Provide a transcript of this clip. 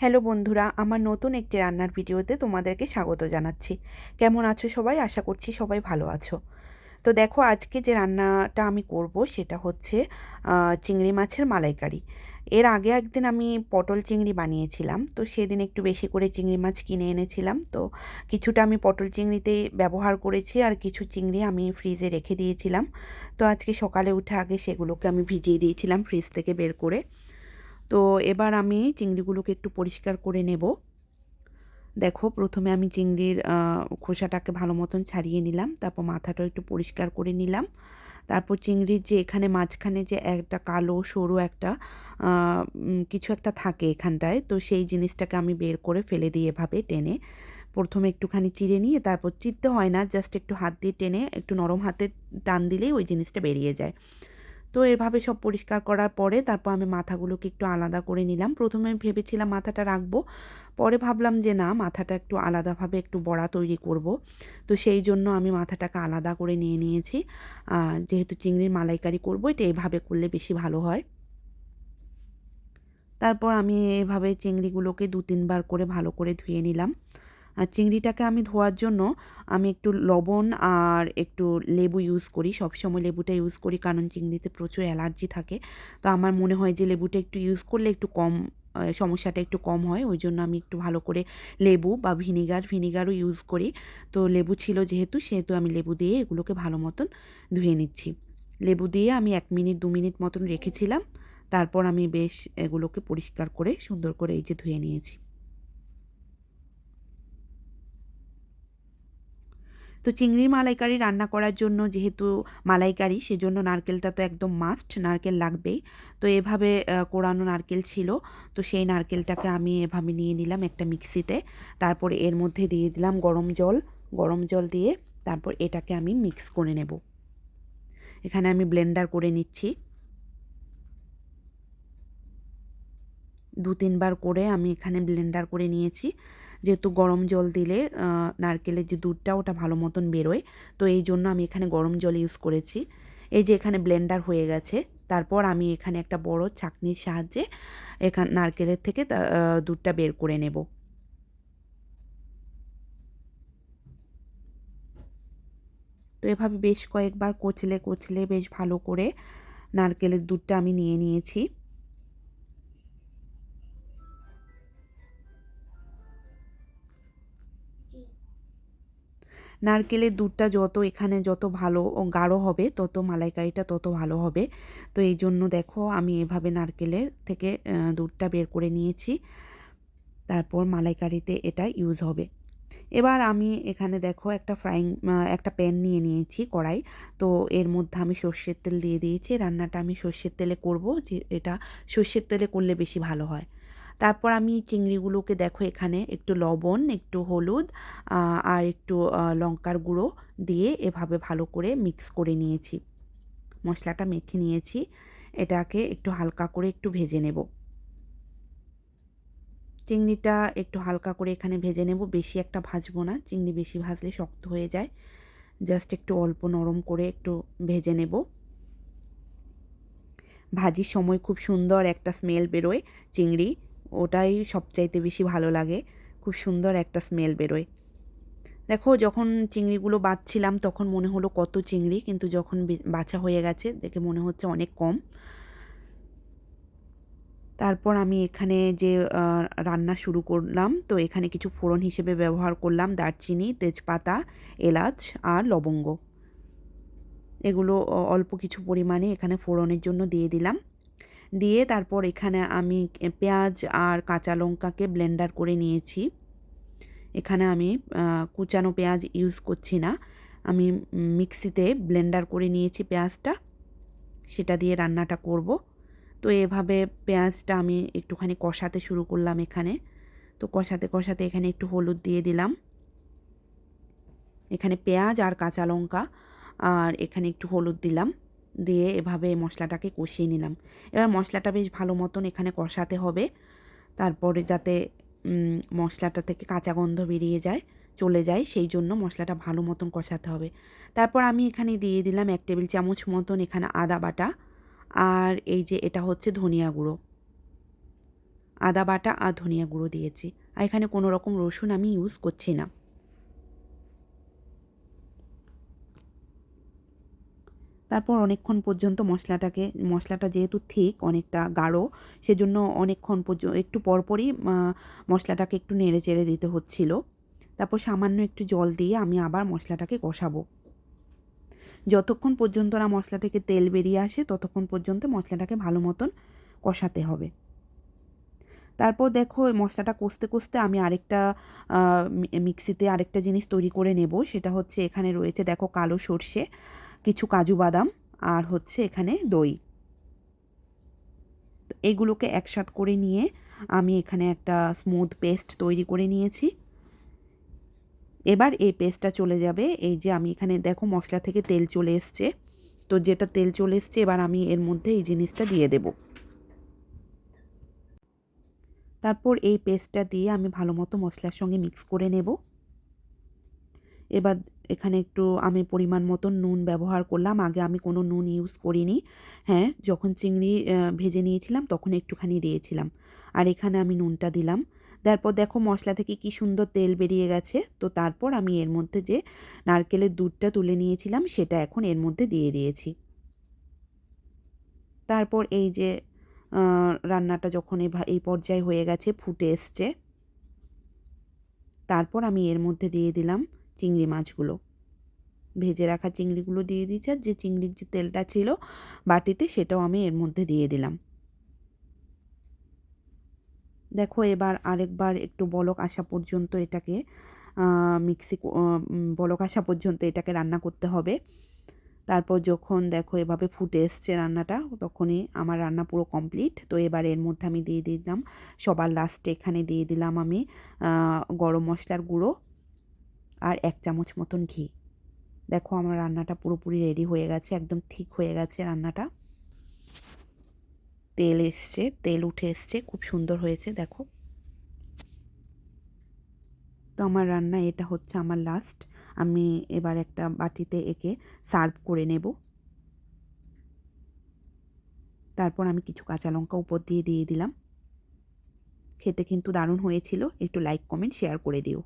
Hello বন্ধুরা, আমার নতুন একটি রান্নার ভিডিওতে তোমাদেরকে স্বাগত জানাচ্ছি। কেমন আছো সবাই? আশা করছি সবাই ভালো আছো। তো দেখো, আজকে যে রান্নাটা আমি করব সেটা হচ্ছে চিংড়ি মাছের মালাইকারি। এর আগে একদিন আমি পটল চিংড়ি বানিয়েছিলাম, তো সেদিন একটু বেশি করে চিংড়ি মাছ কিনে এনেছিলাম। তো কিছুটা আমি পটল চিংড়িতেই ব্যবহার করেছি, আর কিছু চিংড়ি আমি ফ্রিজে রেখে দিয়েছিলাম। তো আজকে সকালে উঠে আগে সেগুলোকে আমি ভিজিয়ে দিয়েছিলাম ফ্রিজ থেকে বের করে। তো এবার আমি চিংড়িগুলোকে একটু পরিষ্কার করে নেব। দেখো, প্রথমে আমি চিংড়ির খোসাটাকে ভালো মতন ছাড়িয়ে নিলাম, তারপর মাথাটাও একটু পরিষ্কার করে নিলাম। তারপর চিংড়ির যে এখানে মাঝখানে যে একটা কালো সরু একটা কিছু একটা থাকে এখানটায়, তো সেই জিনিসটাকে আমি বের করে ফেলে দিই এভাবে টেনে। প্রথমে একটুখানি চিড়ে নিয়ে তারপর চিড়তে হয় না, জাস্ট একটু হাত দিয়ে টেনে একটু নরম হাতে টান দিলেই ওই জিনিসটা বেরিয়ে যায়। তো এভাবে সব পরিষ্কার করার পরে তারপর আমি মাথাগুলোকে একটু আলাদা করে নিলাম। প্রথমে আমি ভেবেছিলাম মাথাটা রাখবো, পরে ভাবলাম যে না, মাথাটা একটু আলাদাভাবে একটু বড়া তৈরি করব। তো সেই জন্য আমি মাথাটাকে আলাদা করে নিয়ে নিয়েছি। যেহেতু চিংড়ির মালাইকারি করবো, এটা এভাবে করলে বেশি ভালো হয়। তারপর আমি এভাবে চিংড়িগুলোকে ২-৩ বার করে ভালো করে ধুয়ে নিলাম। আর চিংড়িটাকে আমি ধোয়ার জন্য আমি একটু লবণ আর একটু লেবু ইউজ করি। সবসময় লেবুটা ইউজ করি, কারণ চিংড়িতে প্রচুর অ্যালার্জি থাকে। তো আমার মনে হয় যে লেবুটা একটু ইউজ করলে একটু কম সমস্যাটা একটু কম হয়। ওই জন্য আমি একটু ভালো করে লেবু বা ভিনিগারও ইউজ করি। তো লেবু ছিল সেহেতু আমি লেবু দিয়ে এগুলোকে ভালো মতন ধুয়ে নিচ্ছি। লেবু দিয়ে আমি ১ মিনিট ২ মিনিট মতন রেখেছিলাম। তারপর আমি বেশ এগুলোকে পরিষ্কার করে সুন্দর করে এই যে ধুয়ে নিয়েছি। তো চিংড়ির মালাইকারি রান্না করার জন্য, যেহেতু মালাইকারি, সেজন্য নারকেলটা তো একদম মাস্ট, নারকেল লাগবেই। তো এভাবে কোড়ানো নারকেল ছিল। তো সেই নারকেলটাকে আমি এভাবে নিয়ে নিলাম একটা মিক্সিতে। তারপর এর মধ্যে দিয়ে দিলাম গরম জল। গরম জল দিয়ে তারপর এটাকে আমি মিক্স করে নেব। এখানে আমি ব্লেন্ডার করে নিচ্ছি। ২-৩ বার করে আমি এখানে ব্লেন্ডার করে নিয়েছি। যেহেতু গরম জল দিলে নারকেলের যে দুধটা ওটা ভালো মতন বেরোয়। তো এই জন্য আমি এখানে গরম জল ইউজ করেছি। এই যে এখানে ব্লেন্ডার হয়ে গেছে। তারপর আমি এখানে একটা বড় ছাঁকনির সাহায্যে নারকেলের থেকে দুধটা বের করে নেব। তো এভাবে বেশ কয়েকবার কচলে বেশ ভালো করে নারকেলের দুধটা আমি নিয়ে নিয়েছি। নারকেলের দুধটা যত ভালো ও গাঢ় হবে, তত মালাইকারিটা তত ভালো হবে। তো এই জন্য দেখো, আমি এভাবে নারকেলের থেকে দুধটা বের করে নিয়েছি। তারপর মালাইকারিতে এটা ইউজ হবে। এবার আমি এখানে দেখো একটা প্যান নিয়ে নিয়েছি, কড়াই। তো এর মধ্যে আমি সর্ষের তেল দিয়ে দিয়েছি। রান্নাটা আমি সর্ষের তেলে করব, যে এটা সর্ষের তেলে করলে বেশি ভালো হয়। তারপর আমি চিংড়িগুলোকে দেখো এখানে একটু লবণ, একটু হলুদ আর একটু লঙ্কার গুঁড়ো দিয়ে এভাবে ভালো করে মিক্স করে নিয়েছি। মশলাটা মেখে নিয়েছি। এটাকে একটু হালকা করে একটু ভেজে নেব। চিংড়িটা একটু হালকা করে এখানে ভেজে নেব, বেশি একটা ভাজবো না, চিংড়ি বেশি ভাজলে শক্ত হয়ে যায়। জাস্ট একটু অল্প নরম করে একটু ভেজে নেব। ভাজির সময় খুব সুন্দর একটা স্মেল বেরোয় চিংড়ি, ওটাই সবচাইতে বেশি ভালো লাগে। খুব সুন্দর একটা স্মেল বেরোয়। দেখো, যখন চিংড়িগুলো বাছছিলাম তখন মনে হলো কত চিংড়ি, কিন্তু যখন বাছা হয়ে গেছে দেখে মনে হচ্ছে অনেক কম। তারপর আমি এখানে যে রান্না শুরু করলাম, তো এখানে কিছু ফোড়ন হিসেবে ব্যবহার করলাম দারচিনি, তেজপাতা, এলাচ আর লবঙ্গ। এগুলো অল্প কিছু পরিমাণে এখানে ফোড়নের জন্য দিয়ে দিলাম। দিয়ে তারপর এখানে আমি পেঁয়াজ আর কাঁচা লঙ্কাকে ব্লেন্ডার করে নিয়েছি। এখানে আমি কুচানো পেঁয়াজ ইউজ করছি না, আমি মিক্সিতে ব্লেন্ডার করে নিয়েছি পেঁয়াজটা, সেটা দিয়ে রান্নাটা করব। তো এভাবে পেঁয়াজটা আমি একটুখানি কষাতে শুরু করলাম এখানে। তো কষাতে এখানে একটু হলুদ দিয়ে দিলাম। এখানে পেঁয়াজ আর কাঁচা লঙ্কা আর এখানে একটু হলুদ দিলাম। দিয়ে এভাবে মশলাটাকে কষিয়ে নিলাম। এবার মশলাটা বেশ ভালো মতন এখানে কষাতে হবে, তারপরে যাতে মশলাটা থেকে কাঁচা গন্ধ বেরিয়ে যায়, চলে যায়, সেই জন্য মশলাটা ভালো মতন কষাতে হবে। তারপর আমি এখানে দিয়ে দিলাম ১ টেবিল চামচ মতন এখানে আদা বাটা, আর এই যে এটা হচ্ছে ধনিয়া গুঁড়ো। আদা বাটা আর ধনিয়া গুঁড়ো দিয়েছি। আর এখানে কোনো রকম রসুন আমি ইউজ করছি না। তারপর অনেকক্ষণ পর্যন্ত মশলাটা যেহেতু ঠিক অনেকটা গাঢ়, সেজন্য অনেকক্ষণ একটু পরপরই মশলাটাকে একটু নেড়ে চেড়ে দিতে হচ্ছিল। তারপর সামান্য একটু জল দিয়ে আমি আবার মশলাটাকে কষাবো। যতক্ষণ পর্যন্ত না মশলা থেকে তেল বেরিয়ে আসে ততক্ষণ পর্যন্ত মশলাটাকে ভালো মতন কষাতে হবে। তারপর দেখো মশলাটা কষতে কষতে আমি আরেকটা মিক্সিতে আরেকটা জিনিস তৈরি করে নেব। সেটা হচ্ছে এখানে রয়েছে দেখো কালো সর্ষে, কিছু কাজু বাদাম আর হচ্ছে এখানে দই। এগুলোকে একসাথ করে নিয়ে আমি এখানে একটা স্মুথ পেস্ট তৈরি করে নিয়েছি। এবার এই পেস্টটা চলে যাবে, এই যে আমি এখানে দেখো মশলা থেকে তেল চলে এসছে, তো যেটা তেল চলে এসছে এবার আমি এর মধ্যে এই জিনিসটা দিয়ে দেব। তারপর এই পেস্টটা দিয়ে আমি ভালো মতো মশলার সঙ্গে মিক্স করে নেব। এবার এখানে একটু আমি পরিমাণ মতন নুন ব্যবহার করলাম। আগে আমি কোনো নুন ইউজ করিনি। হ্যাঁ, যখন চিংড়ি ভেজে নিয়েছিলাম তখন একটুখানি দিয়েছিলাম। আর এখানে আমি নুনটা দিলাম। তারপর দেখো মশলা থেকে কি সুন্দর তেল বেরিয়ে গেছে। তো তারপর আমি এর মধ্যে যে নারকেলের দুধটা তুলে নিয়েছিলাম সেটা এখন এর মধ্যে দিয়ে দিয়েছি। তারপর এই যে রান্নাটা যখন এই পর্যায়ে হয়ে গেছে, ফুটে এসছে, তারপর আমি এর মধ্যে দিয়ে দিলাম চিংড়ি মাছগুলো। ভেজে রাখা চিংড়িগুলো দিয়ে দিয়েছি, আর যে চিংড়ির যে তেলটা ছিল বাটিতে সেটাও আমি এর মধ্যে দিয়ে দিলাম। দেখো এবার আরেকবার একটু বলক আসা পর্যন্ত এটাকে বলক আসা পর্যন্ত এটাকে রান্না করতে হবে। তারপর যখন দেখো এভাবে ফুটে এসছে রান্নাটা, তখনই আমার রান্না পুরো কমপ্লিট। তো এবার এর মধ্যে আমি দিয়ে দিলাম, সবার লাস্টে এখানে দিয়ে দিলাম আমি গরম মশলার গুঁড়ো আর 1 চামচ মতন ঘি। দেখো আমার রান্নাটা পুরোপুরি রেডি হয়ে গেছে, একদম ঠিক হয়ে গেছে রান্নাটা। তেল এসছে, তেল উঠে এসছে, খুব সুন্দর হয়েছে দেখো। তো আমার রান্না এটা হচ্ছে আমার লাস্ট। আমি এবার একটা বাটিতে একে সার্ভ করে নেব। তারপর আমি কিছু কাঁচা লঙ্কা উপর দিয়ে দিলাম। খেতে কিন্তু দারুণ হয়েছিল। একটু লাইক, কমেন্ট, শেয়ার করে দিও।